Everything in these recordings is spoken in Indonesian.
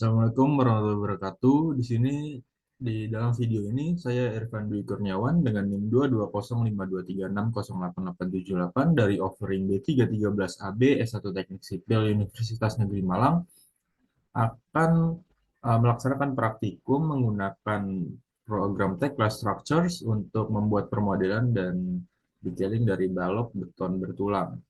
Assalamualaikum warahmatullahi wabarakatuh. Di sini di dalam video ini saya Irfan Dwi Kurniawan dengan NIM 2205236088878 dari offering B313AB S1 Teknik Sipil Universitas Negeri Malang akan melaksanakan praktikum menggunakan program Tekla Structures untuk membuat permodelan dan detailing dari balok beton bertulang.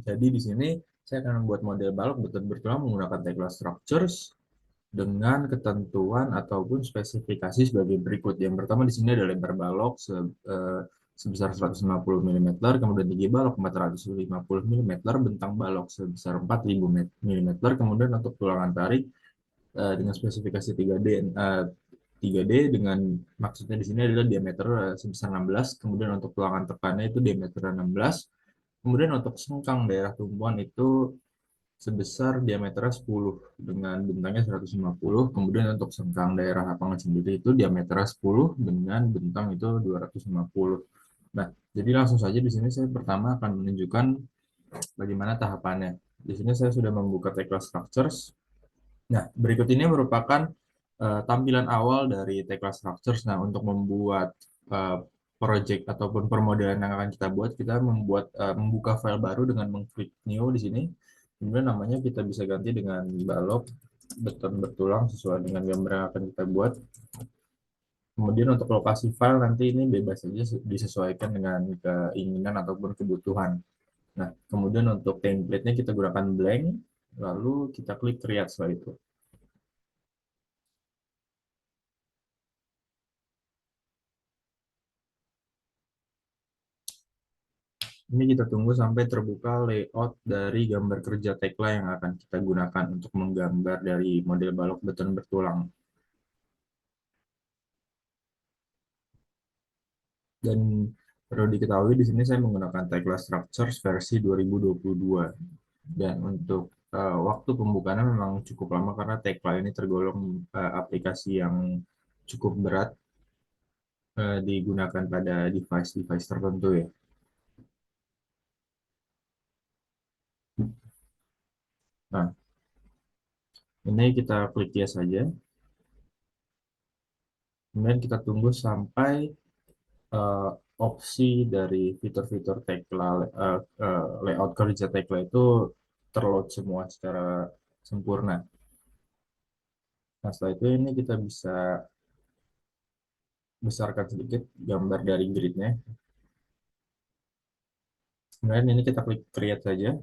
Jadi di sini saya akan membuat model balok beton bertulang menggunakan Tekla Structures dengan ketentuan ataupun spesifikasi sebagai berikut. Yang pertama di sini ada lebar balok sebesar 150 mm, kemudian tinggi balok 450 mm, bentang balok sebesar 4000 mm, kemudian untuk tulangan tarik dengan spesifikasi 3D 3D dengan maksudnya di sini adalah diameter sebesar 16, kemudian untuk tulangan tekannya itu diameter 16, kemudian untuk sengkang daerah tumpuan itu sebesar diameternya 10 dengan bentangnya 150. Kemudian untuk sengkang daerah lapangan sendiri itu diameternya 10 dengan bentang itu 250. Nah, jadi langsung saja di sini saya pertama akan menunjukkan bagaimana tahapannya. Di sini saya sudah membuka Tekla Structures. Nah, berikut ini merupakan tampilan awal dari Tekla Structures. Nah, untuk membuat uh, project ataupun permodelan yang akan kita buat, kita membuka file baru dengan mengklik new di sini. Kemudian namanya kita bisa ganti dengan balok beton bertulang sesuai dengan gambar yang akan kita buat. Kemudian untuk lokasi file nanti ini bebas saja disesuaikan dengan keinginan ataupun kebutuhan. Nah, kemudian untuk template-nya kita gunakan blank, lalu kita klik create setelah itu. Ini kita tunggu sampai terbuka layout dari gambar kerja Tekla yang akan kita gunakan untuk menggambar dari model balok beton bertulang. Dan perlu diketahui di sini saya menggunakan Tekla Structures versi 2022. Dan untuk waktu pembukaannya memang cukup lama karena Tekla ini tergolong aplikasi yang cukup berat digunakan pada device-device tertentu ya. Nah, ini kita klik yes saja. Kemudian kita tunggu sampai eh, opsi dari fitur-fitur Tekla layout kerja Tekla itu terload semua secara sempurna. Nah, setelah itu ini kita bisa besarkan sedikit gambar dari gridnya. Kemudian ini kita klik create saja.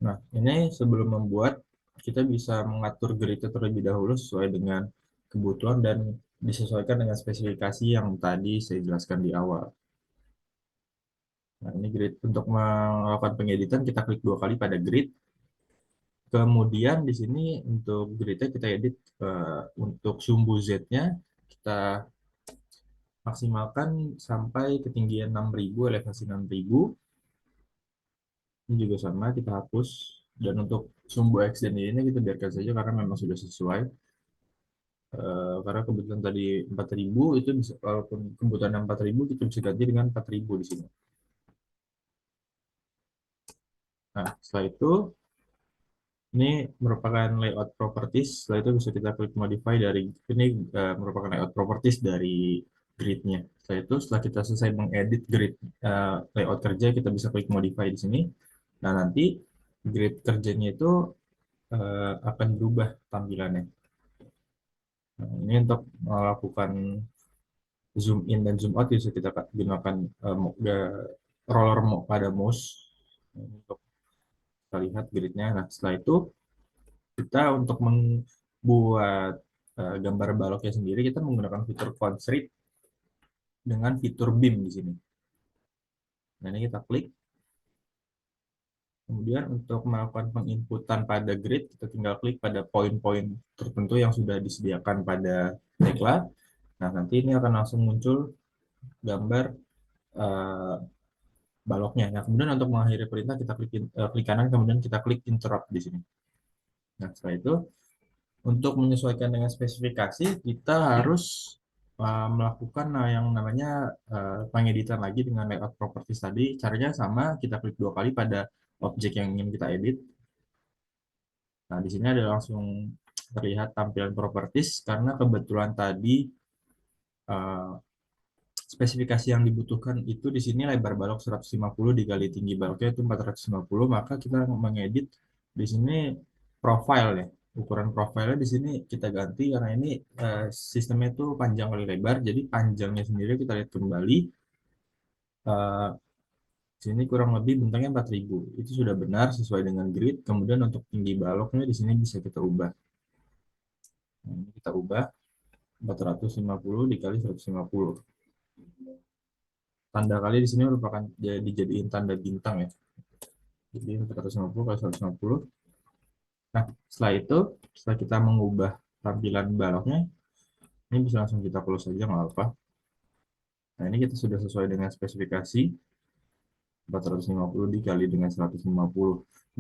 Nah, ini sebelum membuat kita bisa mengatur gridnya terlebih dahulu sesuai dengan kebutuhan dan disesuaikan dengan spesifikasi yang tadi saya jelaskan di awal. Nah, ini grid untuk melakukan pengeditan kita klik dua kali pada grid. Kemudian di sini untuk gridnya kita edit untuk sumbu Z-nya kita maksimalkan sampai ketinggian 6.000, elevasi 6.000. Ini juga sama kita hapus. Dan untuk sumbu X dan Y-nya kita biarkan saja karena memang sudah sesuai. Karena kebutuhan tadi 4.000 itu bisa, walaupun kebutuhan 4.000 kita bisa ganti dengan 4.000 di sini. Nah, setelah itu ini merupakan layout properties. Setelah itu bisa kita klik modify dari ini merupakan layout properties dari gridnya. Setelah itu setelah kita selesai mengedit grid layout kerja kita bisa klik modify di sini. Nah nanti grid kerjanya itu akan berubah tampilannya. Nah, ini untuk melakukan zoom in dan zoom out bisa kita gunakan roller pada mouse untuk kita lihat gridnya. Nah setelah itu kita untuk membuat gambar baloknya sendiri kita menggunakan fitur constraint dengan fitur beam di sini. Nah, ini kita klik. Kemudian untuk melakukan penginputan pada grid, kita tinggal klik pada poin-poin tertentu yang sudah disediakan pada Tekla. Nah, nanti ini akan langsung muncul gambar uh, baloknya. Nah, kemudian untuk mengakhiri perintah kita klik kanan, kemudian kita klik interrupt di sini. Nah, setelah itu untuk menyesuaikan dengan spesifikasi, kita harus melakukan yang namanya pengeditan lagi dengan layout properties tadi. Caranya sama, kita klik dua kali pada objek yang ingin kita edit. Nah, di sini ada langsung terlihat tampilan properties karena kebetulan tadi eh, spesifikasi yang dibutuhkan itu di sini lebar balok 150 dikali tinggi baloknya itu 450, maka kita mengedit di sini profile ya. Ukuran profilnya di sini kita ganti karena ini sistemnya itu panjang kali lebar, jadi panjangnya sendiri kita lihat kembali. eh, Sini kurang lebih bentangnya 4000. Itu sudah benar sesuai dengan grid. Kemudian untuk tinggi baloknya di sini bisa kita ubah. Nah, ini kita ubah 450 dikali 150. Tanda kali di sini merupakan dijadiin tanda bintang ya. Jadi 450 kali 150. Nah, setelah itu, setelah kita mengubah tampilan baloknya, ini bisa langsung kita close saja nggak apa. Nah, ini kita sudah sesuai dengan spesifikasi 450 dikali dengan 150.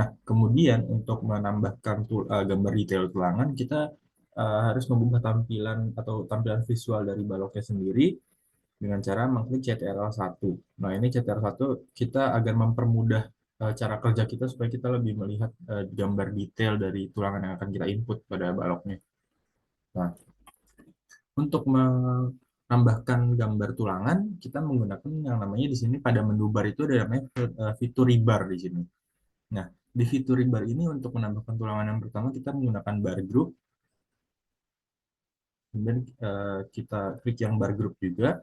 Nah, kemudian untuk menambahkan gambar detail tulangan, kita harus mengubah tampilan atau tampilan visual dari baloknya sendiri dengan cara mengklik CTRL 1. Nah, ini CTRL 1 kita agar mempermudah cara kerja kita supaya kita lebih melihat gambar detail dari tulangan yang akan kita input pada baloknya. Nah, untuk menambahkan gambar tulangan, kita menggunakan yang namanya di sini pada menu bar itu ada namanya fitur rebar di sini. Nah, di fitur rebar ini untuk menambahkan tulangan yang pertama kita menggunakan bar group, kemudian kita klik yang bar group juga.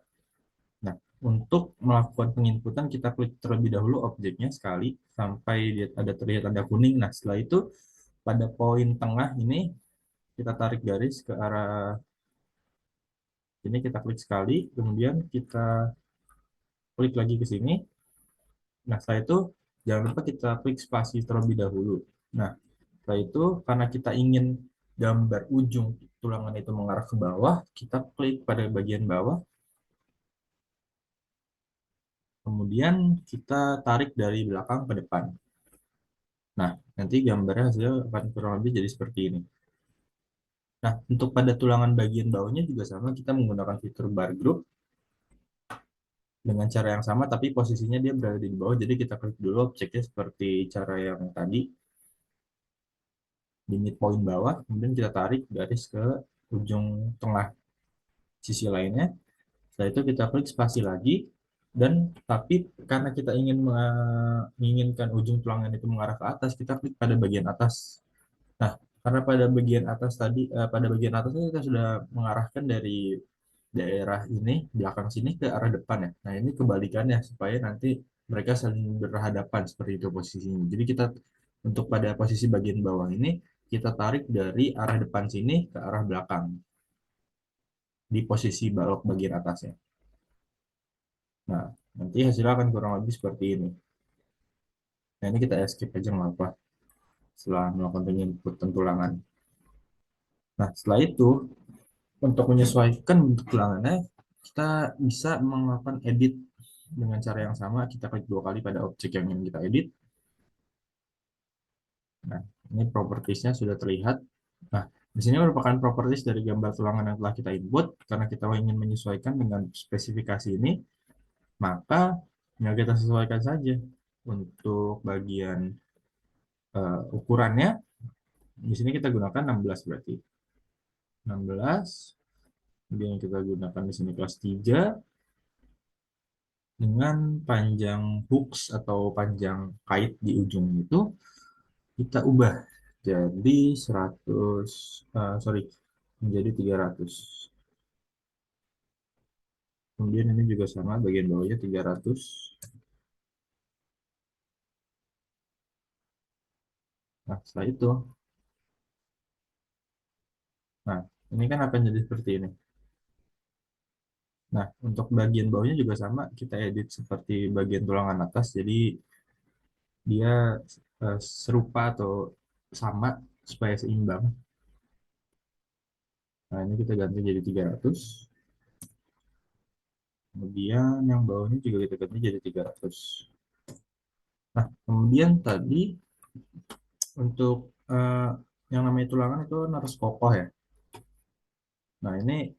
Nah, untuk melakukan penginputan kita klik terlebih dahulu objeknya sekali sampai ada terlihat tanda kuning. Nah, setelah itu pada poin tengah ini kita tarik garis ke arah ini, kita klik sekali, kemudian kita klik lagi ke sini. Nah, setelah itu jangan lupa kita klik spasi terlebih dahulu. Nah, setelah itu karena kita ingin gambar ujung tulangan itu mengarah ke bawah, kita klik pada bagian bawah. Kemudian kita tarik dari belakang ke depan. Nah, nanti gambarnya hasilnya akan kurang lebih jadi seperti ini. Nah, untuk pada tulangan bagian bawahnya juga sama, kita menggunakan fitur bar group dengan cara yang sama, tapi posisinya dia berada di bawah. Jadi kita klik dulu objeknya seperti cara yang tadi, di midpoint bawah, kemudian kita tarik garis ke ujung tengah sisi lainnya. Setelah itu kita klik spasi lagi, dan tapi karena kita ingin menginginkan ujung tulangan itu mengarah ke atas, kita klik pada bagian atas. Nah, karena pada bagian atas tadi, pada bagian atasnya kita sudah mengarahkan dari daerah ini, belakang sini ke arah depan ya. Nah, ini kebalikannya supaya nanti mereka saling berhadapan seperti itu posisinya. Jadi kita untuk pada posisi bagian bawah ini, kita tarik dari arah depan sini ke arah belakang di posisi balok bagian atasnya. Nah, nanti hasilnya akan kurang lebih seperti ini. Nah, ini kita escape aja nggak apa setelah melakukan penginputan tulangan. Nah, setelah itu untuk menyesuaikan bentuk tulangannya, kita bisa melakukan edit dengan cara yang sama. Kita klik dua kali pada objek yang ingin kita edit. Nah, ini propertiesnya sudah terlihat. Nah, di sini merupakan properties dari gambar tulangan yang telah kita input. Karena kita ingin menyesuaikan dengan spesifikasi ini, maka tinggal kita sesuaikan saja. Untuk bagian ukurannya, di sini kita gunakan 16 berarti. 16, kemudian kita gunakan di sini kelas 3, dengan panjang hooks atau panjang kait di ujung itu kita ubah jadi 100, sorry, menjadi 300. Kemudian ini juga sama, bagian bawahnya 300. Nah, setelah itu, nah, ini kan akan jadi seperti ini. Nah, untuk bagian bawahnya juga sama, kita edit seperti bagian tulangan atas, jadi dia serupa atau sama supaya seimbang. Nah, ini kita ganti jadi 300. Kemudian yang bawahnya juga kita ganti jadi 300. Nah, kemudian tadi untuk yang namanya tulangan itu kan harus kokoh ya. Nah, ini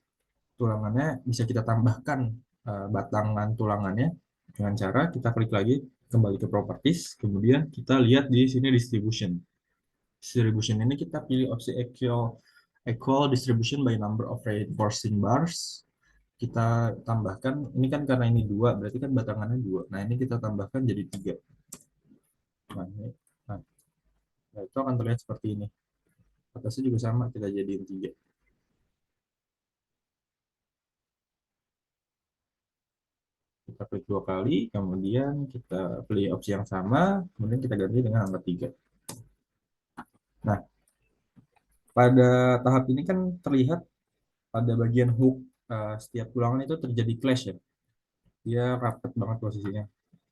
tulangannya bisa kita tambahkan batangan tulangannya dengan cara kita klik lagi kembali ke properties, kemudian kita lihat di sini distribution. Distribution ini kita pilih opsi equal distribution by number of reinforcing bars. Kita tambahkan, ini kan karena ini dua, berarti kan batangannya dua. Nah, ini kita tambahkan jadi tiga. Nah, nah, nah, itu akan terlihat seperti ini. Atasnya juga sama, kita jadiin tiga. Kita klik dua kali, kemudian kita pilih opsi yang sama, kemudian kita ganti dengan angka tiga. Nah, pada tahap ini kan terlihat pada bagian hook setiap ulangan itu terjadi clash ya. Dia rapat banget posisinya,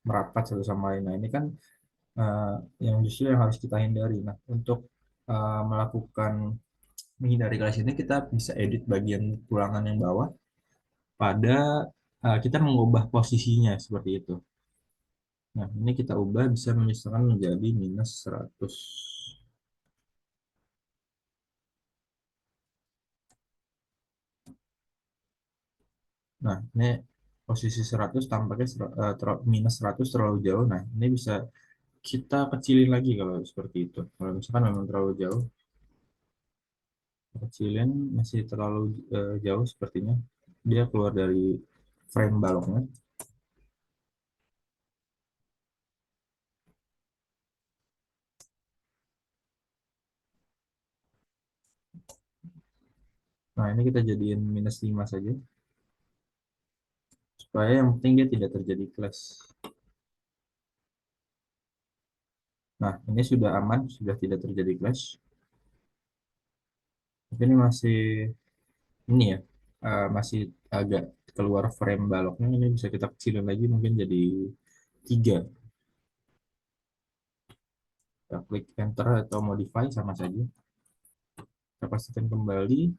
merapat satu sama lain. Nah, ini kan uh, yang justru yang harus kita hindari. Nah, untuk melakukan menghindari clash ini kita bisa edit bagian ulangan yang bawah pada kita mengubah posisinya seperti itu. Nah, ini kita ubah bisa misalkan menjadi minus 100. Nah, ini posisi 100 tampaknya minus 100 terlalu jauh. Nah, ini bisa kita kecilin lagi kalau seperti itu. Kalau misalkan memang terlalu jauh, kecilin masih terlalu jauh sepertinya. Dia keluar dari frame baloknya. Nah, ini kita jadiin minus 5 saja. Supaya yang penting dia tidak terjadi clash. Nah, ini sudah aman, sudah tidak terjadi clash. Tapi ini masih ini ya, masih agak keluar frame baloknya. Ini bisa kita kecilin lagi mungkin jadi 3. Kita klik enter atau modify sama saja. Kita pastikan kembali,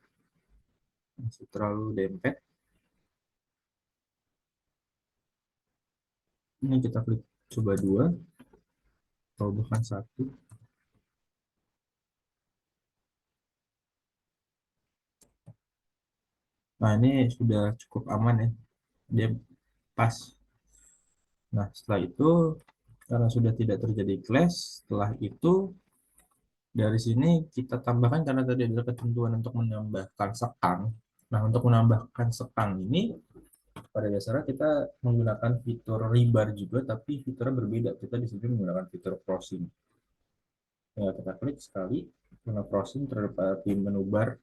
masih terlalu dempet. Ini kita klik coba 2 atau bahkan 1. Nah, ini sudah cukup aman ya. Dia pas. Nah, setelah itu, karena sudah tidak terjadi clash, setelah itu dari sini kita tambahkan karena tadi ada ketentuan untuk menambahkan sekang. Nah, untuk menambahkan sekang ini pada dasarnya kita menggunakan fitur rebar juga, tapi fiturnya berbeda. Kita di sini menggunakan fitur crossing. Ya, kita klik sekali, guna crossing terdapat di menu bar.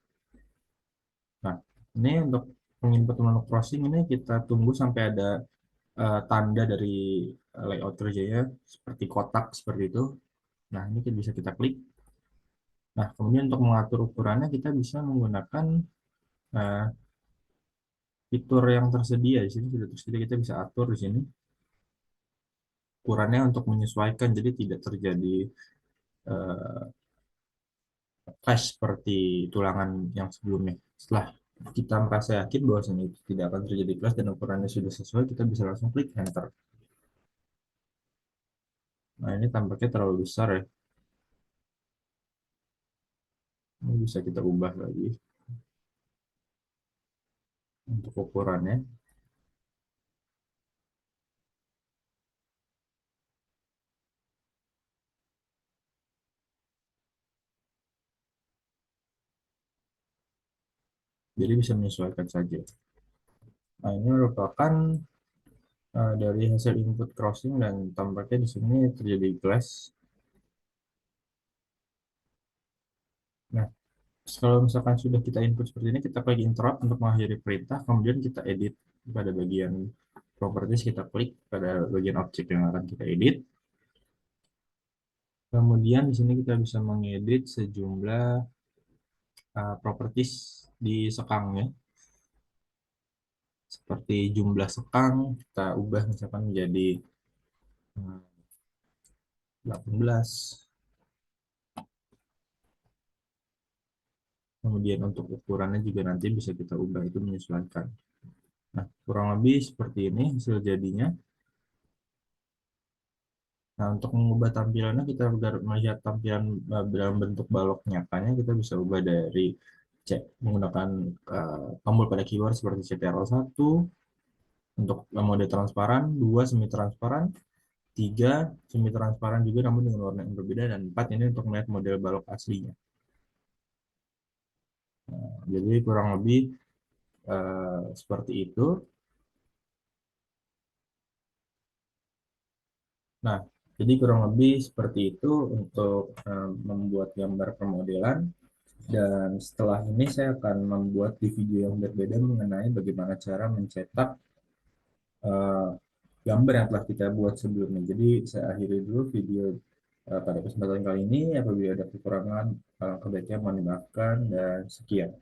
Nah, ini untuk menginput menu crossing ini kita tunggu sampai ada tanda dari layout kerjanya seperti kotak seperti itu. Nah, ini bisa kita klik. Nah, kemudian untuk mengatur ukurannya kita bisa menggunakan uh, fitur yang tersedia. Di sini sudah tersedia, kita bisa atur di sini ukurannya untuk menyesuaikan jadi tidak terjadi uh, clash seperti tulangan yang sebelumnya. Setelah kita merasa yakin bahwa itu tidak akan terjadi clash dan ukurannya sudah sesuai, kita bisa langsung klik enter. Nah, ini tampaknya terlalu besar ya. Ini bisa kita ubah lagi untuk ukurannya. Jadi bisa menyesuaikan saja. Nah, ini merupakan dari hasil input crossing dan tampaknya di sini terjadi clash. Nah, kalau misalkan sudah kita input seperti ini, kita klik interrupt untuk mengakhiri perintah, kemudian kita edit pada bagian properties, kita klik pada bagian objek yang akan kita edit. Kemudian di sini kita bisa mengedit sejumlah properties di sekangnya, seperti jumlah sekang, kita ubah misalkan menjadi 18. Kemudian untuk ukurannya juga nanti bisa kita ubah, itu menyesuaikan. Nah, kurang lebih seperti ini hasil jadinya. Nah, untuk mengubah tampilannya kita agar melihat tampilan dalam bentuk balok nyatanya, kita bisa ubah dari cek menggunakan tombol pada keyboard seperti Ctrl 1 untuk mode transparan, 2 semi transparan, Tiga, semi transparan juga namun dengan warna yang berbeda. Dan empat, ini untuk melihat model balok aslinya. Jadi kurang lebih seperti itu. Nah, jadi kurang lebih seperti itu untuk membuat gambar permodelan. Dan setelah ini saya akan membuat di video yang berbeda mengenai bagaimana cara mencetak eh, gambar yang telah kita buat sebelumnya. Jadi saya akhiri dulu video pada kesempatan kali ini. Apabila ada kekurangan, kebaiknya mohon dimaafkan dan sekian.